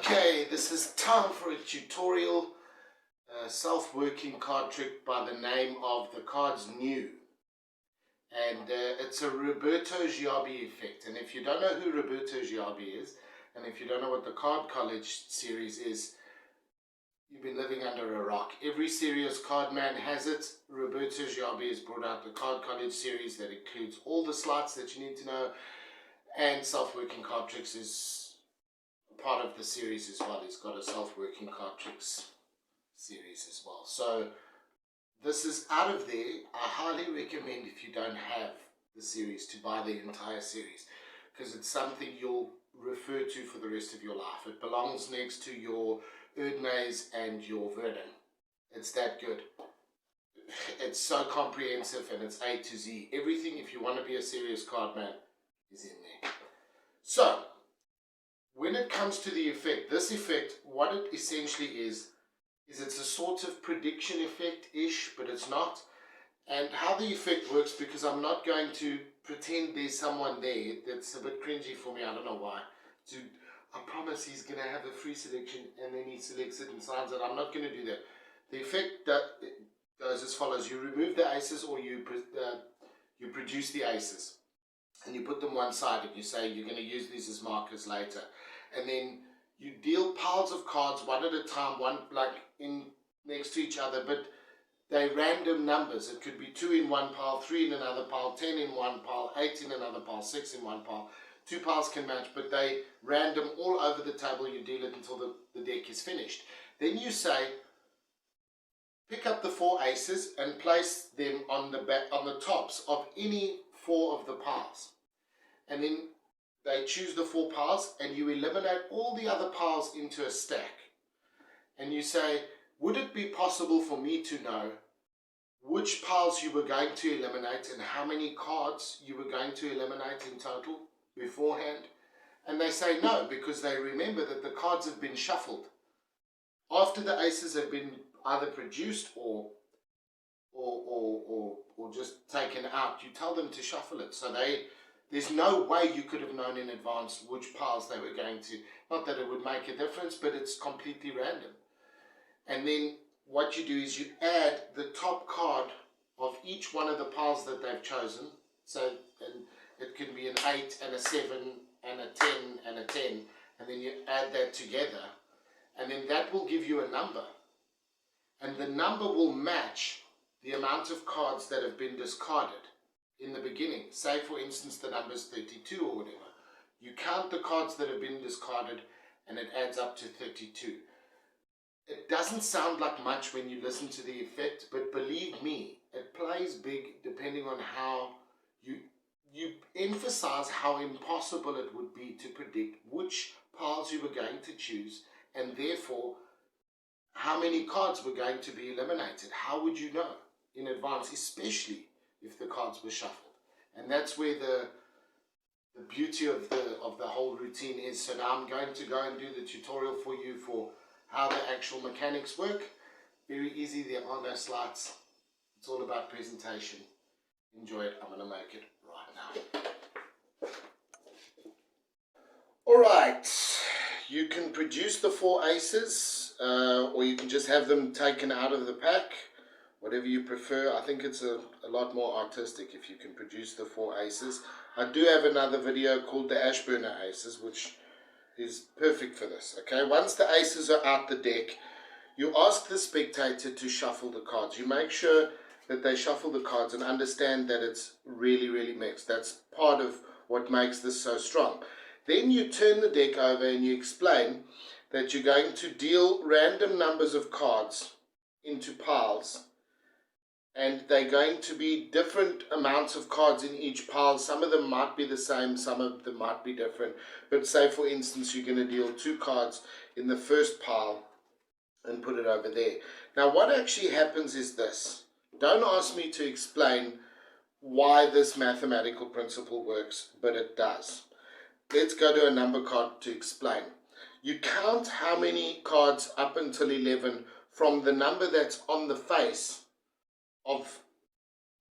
Okay, this is time for a tutorial, self-working card trick by the name of the Cards New. And it's a Roberto Giobbi effect. And if you don't know who Roberto Giobbi is, and if you don't know what the Card College series is, you've been living under a rock. Every serious card man has it. Roberto Giobbi has brought out the Card College series that includes all the sleights that you need to know, and self-working card tricks is part of the series as well. He's got a self-working card tricks series as well. So this is out of there. I highly recommend, if you don't have the series, to buy the entire series, because it's something you'll refer to for the rest of your life. It belongs next to your Erdnase and your Verdun. It's that good. It's so comprehensive, and it's A to Z. Everything, if you want to be a serious card man, is in there. So when it comes to the effect, this effect, what it essentially is it's a sort of prediction effect-ish, but it's not. And how the effect works, because I'm not going to pretend there's someone there, that's a bit cringy for me, I don't know why. I promise he's going to have a free selection and then he selects it and signs it. I'm not going to do that. The effect that goes as follows. You remove the aces, or you produce the aces, and you put them one side, and you say you're going to use these as markers later. And then you deal piles of cards one at a time, one like in next to each other, but they're random numbers. It could be 2 in one pile, 3 in another pile, 10 in one pile, 8 in another pile, 6 in one pile. 2 piles can match, but they random all over the table. You deal it until the deck is finished. Then you say, pick up the 4 aces and place them on the tops of any 4 of the piles. And then they choose the 4 piles, and you eliminate all the other piles into a stack. And you say, would it be possible for me to know which piles you were going to eliminate and how many cards you were going to eliminate in total beforehand? And they say no, because they remember that the cards have been shuffled. After the aces have been either produced or just taken out, you tell them to shuffle it. So there's no way you could have known in advance which piles they were going to. Not that it would make a difference, but it's completely random. And then what you do is you add the top card of each one of the piles that they've chosen. So it can be an 8 and a 7 and a 10 and a 10. And then you add that together. And then that will give you a number. And the number will match the amount of cards that have been discarded in the beginning. Say for instance the number is 32 or whatever. You count the cards that have been discarded and it adds up to 32. It doesn't sound like much when you listen to the effect, but believe me, it plays big depending on how you emphasize how impossible it would be to predict which piles you were going to choose, and therefore how many cards were going to be eliminated. How would you know in advance, especially if the cards were shuffled? And that's where the beauty of the whole routine is. So now I'm going to go and do the tutorial for you for how the actual mechanics work. Very easy, there are no sleights. It's all about presentation. Enjoy it. I'm going to make it right now. Alright, you can produce the 4 aces, or you can just have them taken out of the pack. Whatever you prefer. I think it's a lot more artistic if you can produce the 4 aces. I do have another video called the Ashburner Aces, which is perfect for this. Okay, once the aces are out the deck, you ask the spectator to shuffle the cards. You make sure that they shuffle the cards and understand that it's really, really mixed. That's part of what makes this so strong. Then you turn the deck over and you explain that you're going to deal random numbers of cards into piles. And they're going to be different amounts of cards in each pile. Some of them might be the same, some of them might be different. But say for instance you're going to deal 2 cards in the first pile and put it over there. Now what actually happens is this. Don't ask me to explain why this mathematical principle works, but it does. Let's go to a number card to explain. You count how many cards up until 11 from the number that's on the face of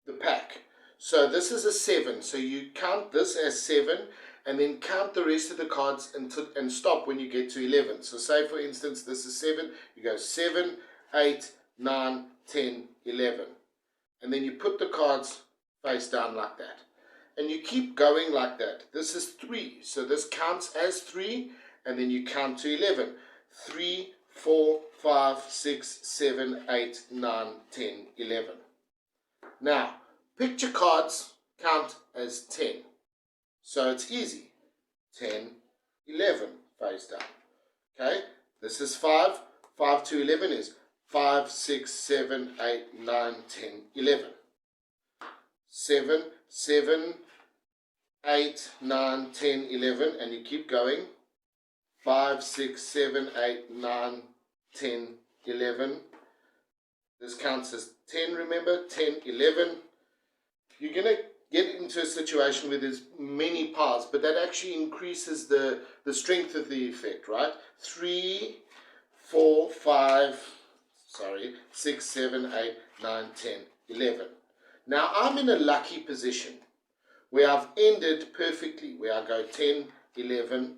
the pack. So this is a 7, so you count this as 7, and then count the rest of the cards and stop when you get to 11. So say for instance this is 7, you go 7, 8, 9, 10, 11. And then you put the cards face down like that. And you keep going like that. This is 3, so this counts as 3, and then you count to 11. 3, 4, 5, 6, 7, 8, 9, 10, 11. Now, picture cards count as 10. So it's easy. 10, 11, face down. Okay, this is 5. 5 to 11 is 5, 6, 7, 8, 9, 10, 11. 7, 7, 8, 9, 10, 11, and you keep going. 5, 6, 7, 8, 9, 10, 11. This counts as 10, remember? 10, 11. You're going to get into a situation where there's many piles, but that actually increases the strength of the effect, right? 3, 4, 5, 6, 7, 8, 9, 10, 11. Now I'm in a lucky position where I've ended perfectly, where I go 10, 11,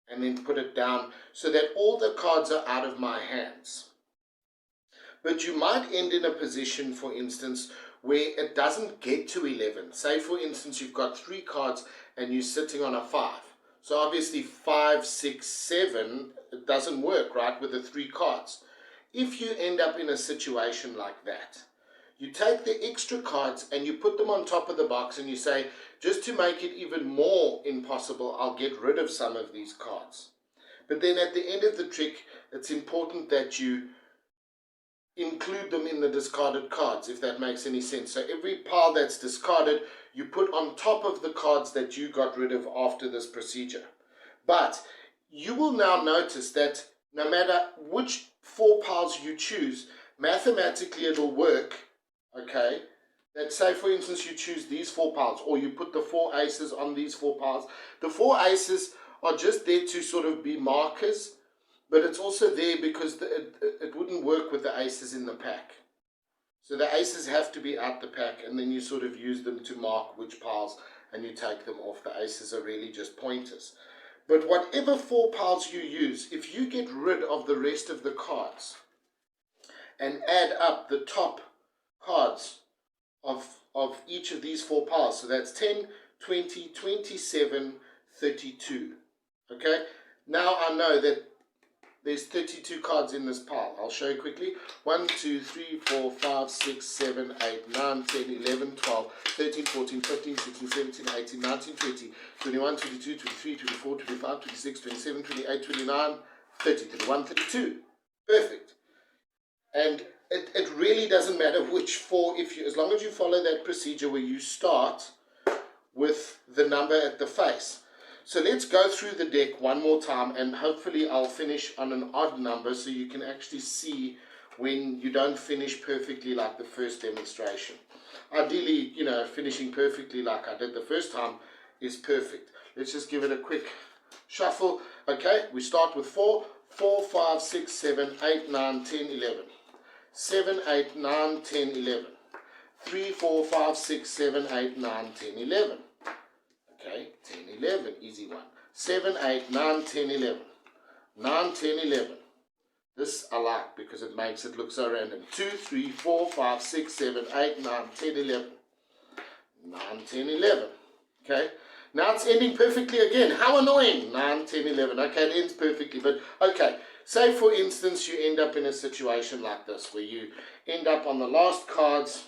and then put it down so that all the cards are out of my hands. But you might end in a position, for instance, where it doesn't get to 11. Say, for instance, you've got 3 cards and you're sitting on a 5. So obviously 5, 6, 7, it doesn't work, right, with the 3 cards. If you end up in a situation like that, you take the extra cards and you put them on top of the box and you say, just to make it even more impossible, I'll get rid of some of these cards. But then at the end of the trick, it's important that you include them in the discarded cards, if that makes any sense. So every pile that's discarded, you put on top of the cards that you got rid of after this procedure. But you will now notice that no matter which 4 piles you choose, mathematically it'll work, okay? That say for instance you choose these 4 piles, or you put the 4 aces on these 4 piles. The 4 aces are just there to sort of be markers, but it's also there because it wouldn't work with the aces in the pack. So the aces have to be out the pack, and then you sort of use them to mark which piles, and you take them off. The aces are really just pointers. But whatever 4 piles you use, if you get rid of the rest of the cards and add up the top cards of each of these 4 piles, so that's 10, 20, 27, 32. Okay, now I know that there's 32 cards in this pile. I'll show you quickly. 1, 2, 3, 4, 5, 6, 7, 8, 9, 10, 11, 12, 13, 14, 15, 16, 17, 18, 19, 20, 21, 22, 23, 24, 25, 26, 27, 28, 29, 30, 31, 32. Perfect. And it really doesn't matter which 4, as long as you follow that procedure where you start with the number at the face. So let's go through the deck one more time, and hopefully I'll finish on an odd number so you can actually see when you don't finish perfectly like the first demonstration. Ideally, you know, finishing perfectly like I did the first time is perfect. Let's just give it a quick shuffle. Okay, we start with 4, 4, 5, 6, 7, 8, 9, 10, 11. 7, 8, 9, 10, 11. 3, 4, 5, 6, 7, 8, 9, 10, 11. Okay, 10, 11, easy one. 7, 8, 9, 10, 11. 9, 10, 11. This I like because it makes it look so random. 2, 3, 4, 5, 6, 7, 8, 9, 10, 11. 9, 10, 11. Okay, now it's ending perfectly again. How annoying. 9, 10, 11. Okay, it ends perfectly, but okay. Say for instance you end up in a situation like this where you end up on the last cards.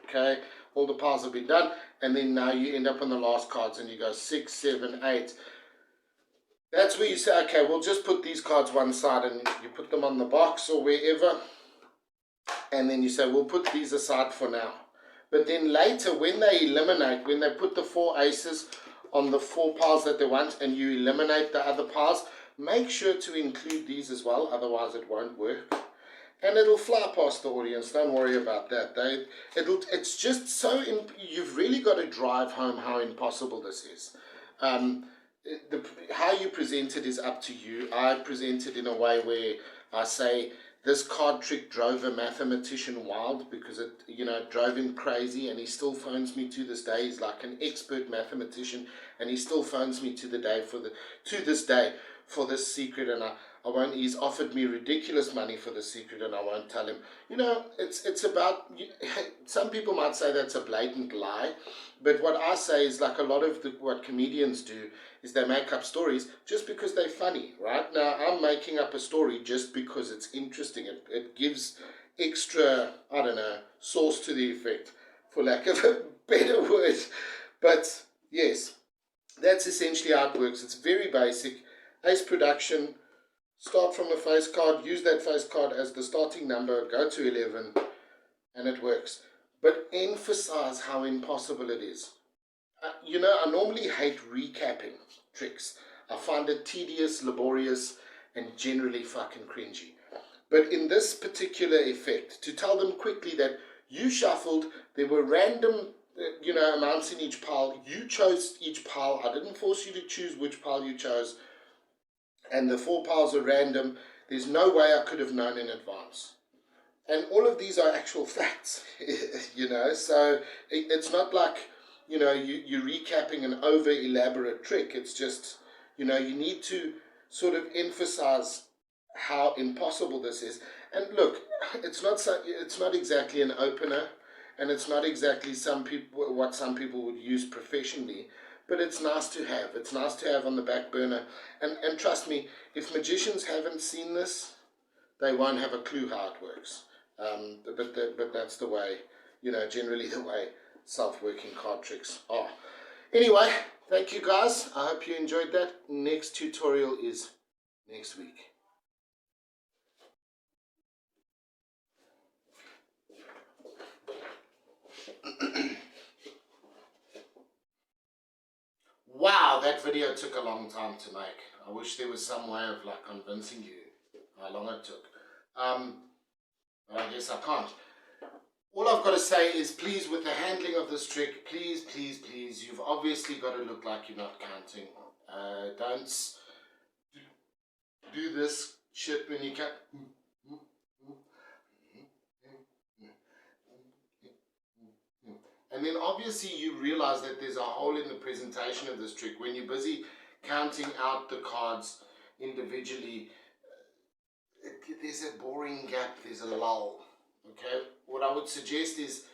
Okay, all the piles have been done, and then now you end up on the last cards and you go 6, 7, 8. That's where you say, okay, we'll just put these cards one side, and you put them on the box or wherever, and then you say, we'll put these aside for now. But then later, when they eliminate, when they put the 4 aces on the 4 piles that they want, and you eliminate the other piles, make sure to include these as well, otherwise it won't work. And it'll fly past the audience, don't worry about that. It's just so, you've really got to drive home how impossible this is. How you present it is up to you. I present it in a way where I say, this card trick drove a mathematician wild because it drove him crazy, and he still phones me to this day. He's like an expert mathematician, and he still phones me to this day for this secret, and I won't. He's offered me ridiculous money for the secret, and I won't tell him. You know, it's about. Some people might say that's a blatant lie, but what I say is, like a lot of what comedians do is they make up stories just because they're funny, right? Now I'm making up a story just because it's interesting. It gives extra, I don't know, sauce to the effect, for lack of a better word. But yes, that's essentially how it works. It's very basic. Ace production, start from a face card, use that face card as the starting number, go to 11, and it works. But emphasize how impossible it is. You know, I normally hate recapping tricks. I find it tedious, laborious, and generally fucking cringy. But in this particular effect, to tell them quickly that you shuffled, there were random amounts in each pile, you chose each pile, I didn't force you to choose which pile you chose, and the 4 piles are random, there's no way I could have known in advance. And all of these are actual facts, so it's not like, you're recapping an over-elaborate trick. It's just, you need to sort of emphasize how impossible this is. And look, it's not exactly an opener, and it's not exactly what some people would use professionally, but it's nice to have. It's nice to have on the back burner. And trust me, if magicians haven't seen this, they won't have a clue how it works. But that's the way, generally the way self-working card tricks are. Anyway, thank you guys. I hope you enjoyed that. Next tutorial is next week. Wow, that video took a long time to make. I wish there was some way of convincing you how long it took. But I guess I can't. All I've got to say is, please, with the handling of this trick, please, please, please, you've obviously got to look like you're not counting. Don't do this shit when you count. And then obviously you realize that there's a hole in the presentation of this trick. When you're busy counting out the cards individually, there's a boring gap, there's a lull. Okay, what I would suggest is,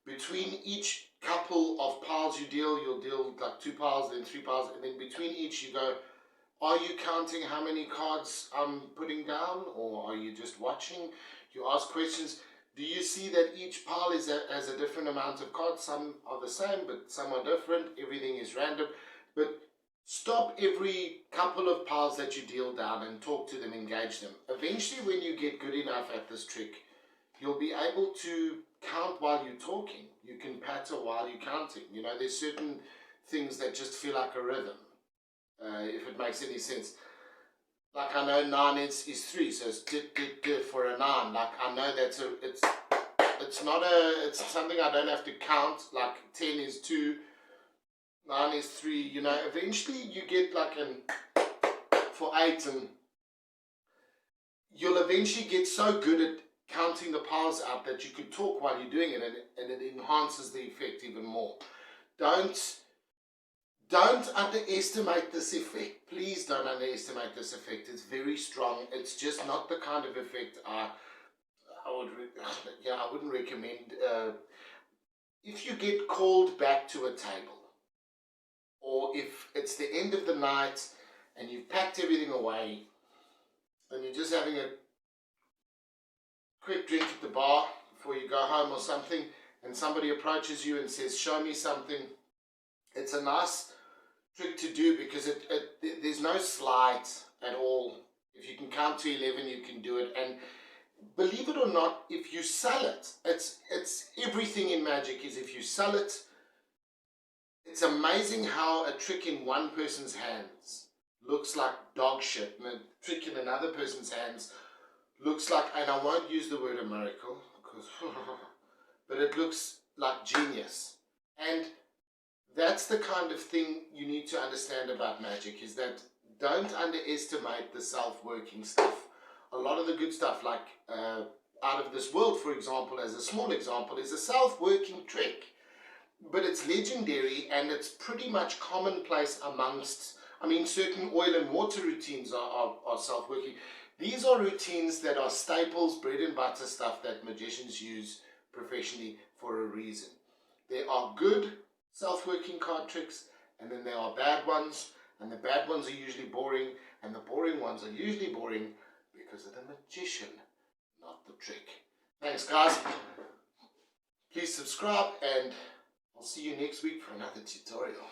between each couple of piles you'll deal like 2 piles, then 3 piles, and then between each you go, are you counting how many cards I'm putting down, or are you just watching? You ask questions. Do you see that each pile has a different amount of cards? Some are the same, but some are different. Everything is random. But stop every couple of piles that you deal down and talk to them, engage them. Eventually, when you get good enough at this trick, you'll be able to count while you're talking. You can patter while you're counting. There's certain things that just feel like a rhythm, if it makes any sense. Like, I know 9 is 3, so it's for a 9. Like, I know it's something I don't have to count. Like, 10 is 2, 9 is 3. Eventually you get for 8, and you'll eventually get so good at counting the piles out that you could talk while you're doing it, and it enhances the effect even more. Don't underestimate this effect. Please don't underestimate this effect. It's very strong. It's just not the kind of effect I wouldn't recommend. If you get called back to a table, or if it's the end of the night and you've packed everything away and you're just having a quick drink at the bar before you go home or something, and somebody approaches you and says, show me something, it's a nice trick to do, because there's no sleight at all. If you can count to 11, you can do it. And believe it or not, if you sell it, it's everything in magic is, if you sell it, it's amazing how a trick in one person's hands looks like dog shit, and a trick in another person's hands looks like, and I won't use the word a miracle, because but it looks like genius. And that's the kind of thing you need to understand about magic, is that don't underestimate the self-working stuff. A lot of the good stuff, like Out of This World, for example, as a small example, is a self-working trick. but it's legendary and it's pretty much commonplace amongst, I mean, certain oil and water routines are self-working. These are routines that are staples, bread and butter stuff that magicians use professionally for a reason. There are good self-working card tricks, and then there are bad ones, and the bad ones are usually boring, and the boring ones are usually boring because of the magician, not the trick. Thanks, guys. Please subscribe, and I'll see you next week for another tutorial.